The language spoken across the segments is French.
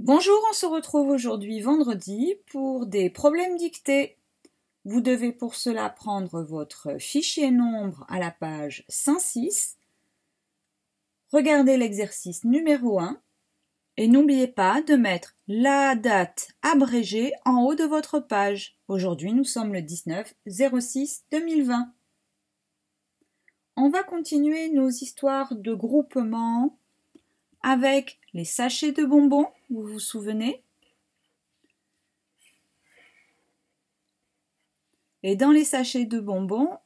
Bonjour, on se retrouve aujourd'hui vendredi pour des problèmes dictés. Vous devez pour cela prendre votre fichier nombre à la page 106, regardez l'exercice numéro 1 et n'oubliez pas de mettre la date abrégée en haut de votre page. Aujourd'hui, nous sommes le 19/06/2020. On va continuer nos histoires de groupement avec les sachets de bonbons, vous vous souvenez? Et dans les sachets de bonbons,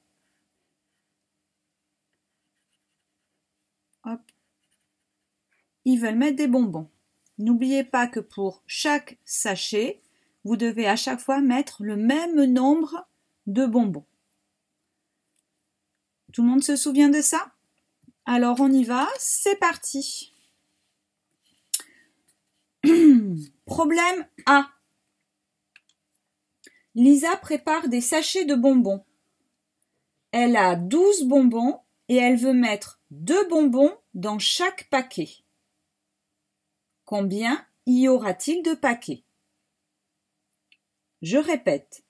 hop, ils veulent mettre des bonbons. N'oubliez pas que pour chaque sachet, vous devez à chaque fois mettre le même nombre de bonbons. Tout le monde se souvient de ça? Alors on y va, c'est parti. Problème A. Lisa prépare des sachets de bonbons. Elle a 12 bonbons et elle veut mettre 2 bonbons dans chaque paquet. Combien y aura-t-il de paquets? Je répète.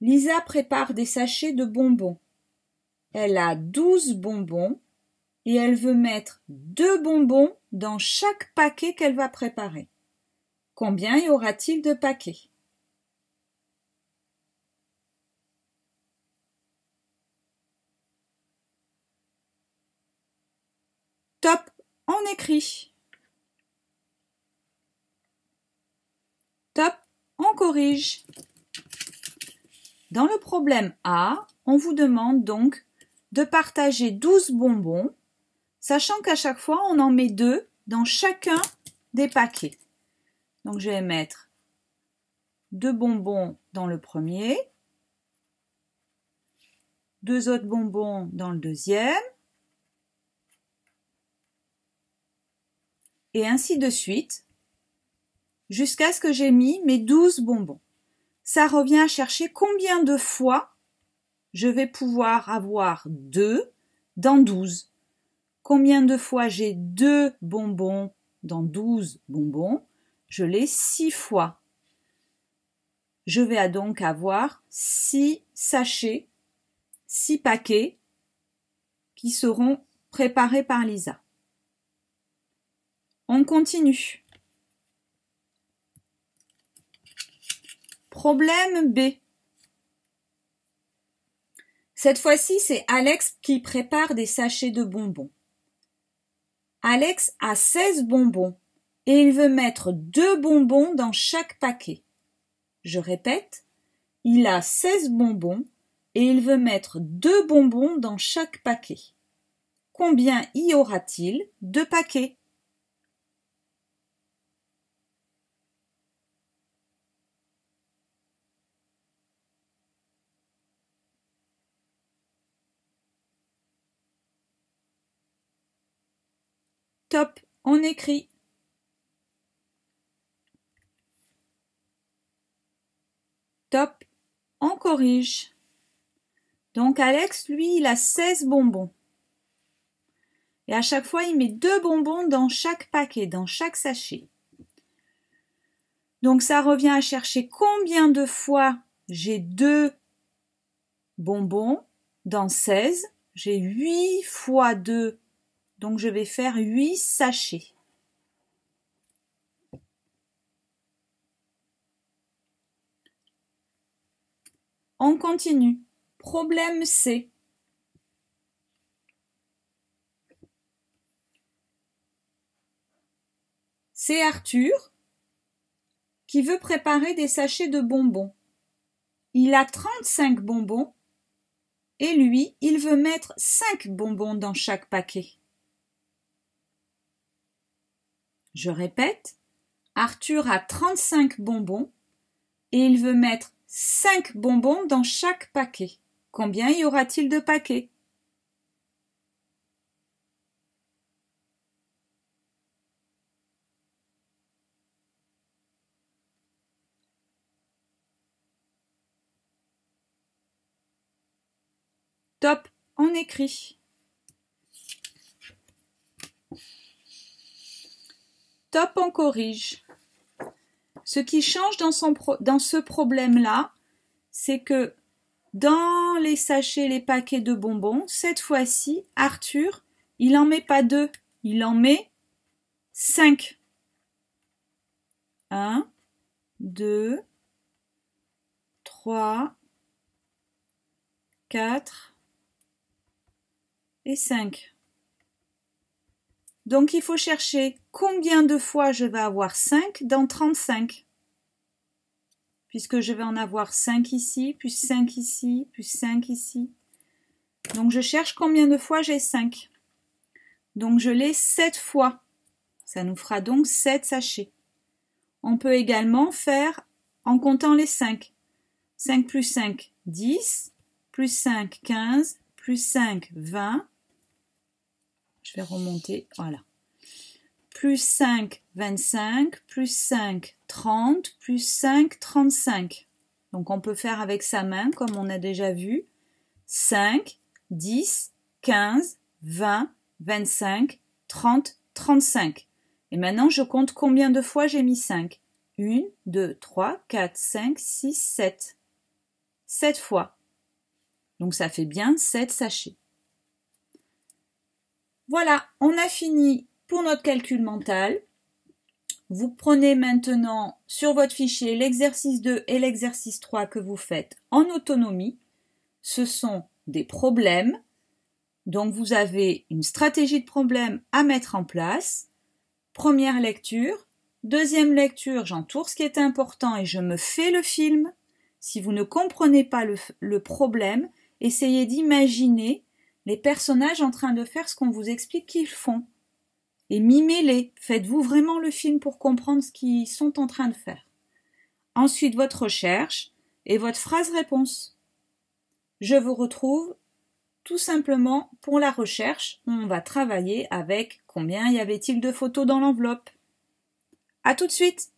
Lisa prépare des sachets de bonbons. Elle a 12 bonbons et elle veut mettre 2 bonbons dans chaque paquet qu'elle va préparer. Combien y aura-t-il de paquets? Top, on écrit. Top, on corrige. Dans le problème A, on vous demande donc de partager 12 bonbons, sachant qu'à chaque fois, on en met 2 dans chacun des paquets. Donc, je vais mettre 2 bonbons dans le premier, 2 autres bonbons dans le deuxième, et ainsi de suite, jusqu'à ce que j'ai mis mes 12 bonbons. Ça revient à chercher combien de fois je vais pouvoir avoir 2 dans 12. Combien de fois j'ai 2 bonbons dans 12 bonbons? Je l'ai 6 fois. Je vais donc avoir 6 sachets, 6 paquets qui seront préparés par Lisa. On continue. Problème B. Cette fois-ci, c'est Alex qui prépare des sachets de bonbons. Alex a 16 bonbons et il veut mettre 2 bonbons dans chaque paquet. Je répète, il a 16 bonbons et il veut mettre 2 bonbons dans chaque paquet. Combien y aura-t-il de paquets? Top, on écrit. Top, on corrige. Donc Alex, lui, il a 16 bonbons. Et à chaque fois, il met 2 bonbons dans chaque paquet, dans chaque sachet. Donc ça revient à chercher combien de fois j'ai 2 bonbons dans 16. J'ai 8 fois 2, donc je vais faire 8 sachets. On continue. Problème C. C'est Arthur qui veut préparer des sachets de bonbons. Il a 35 bonbons et lui, il veut mettre 5 bonbons dans chaque paquet. Je répète, Arthur a 35 bonbons et il veut mettre 5 bonbons dans chaque paquet. Combien y aura-t-il de paquets? Top, on écrit. stop, on corrige. Ce qui change dans ce problème-là, c'est que dans les sachets, les paquets de bonbons, cette fois-ci, Arthur, il n'en met pas 2, il en met 5. 1, 2, 3, 4 et 5. Donc il faut chercher combien de fois je vais avoir 5 dans 35. Puisque je vais en avoir 5 ici, plus 5 ici, plus 5 ici. Donc je cherche combien de fois j'ai 5. Donc je l'ai 7 fois. Ça nous fera donc 7 sachets. On peut également faire en comptant les 5. 5 plus 5, 10, plus 5, 15, plus 5, 20. Je vais remonter, voilà. Plus 5, 25, plus 5, 30, plus 5, 35. Donc on peut faire avec sa main, comme on a déjà vu. 5, 10, 15, 20, 25, 30, 35. Et maintenant, je compte combien de fois j'ai mis 5. 1, 2, 3, 4, 5, 6, 7. 7 fois. Donc ça fait bien 7 sachets. Voilà, on a fini pour notre calcul mental. Vous prenez maintenant sur votre fichier l'exercice 2 et l'exercice 3 que vous faites en autonomie. Ce sont des problèmes. Donc vous avez une stratégie de problème à mettre en place. Première lecture. Deuxième lecture, j'entoure ce qui est important et je me fais le film. Si vous ne comprenez pas le problème, essayez d'imaginer les personnages en train de faire ce qu'on vous explique qu'ils font. Et mimez-les. Faites-vous vraiment le film pour comprendre ce qu'ils sont en train de faire. Ensuite, votre recherche et votre phrase-réponse. Je vous retrouve tout simplement pour la recherche. On va travailler avec combien y avait-il de photos dans l'enveloppe. À tout de suite!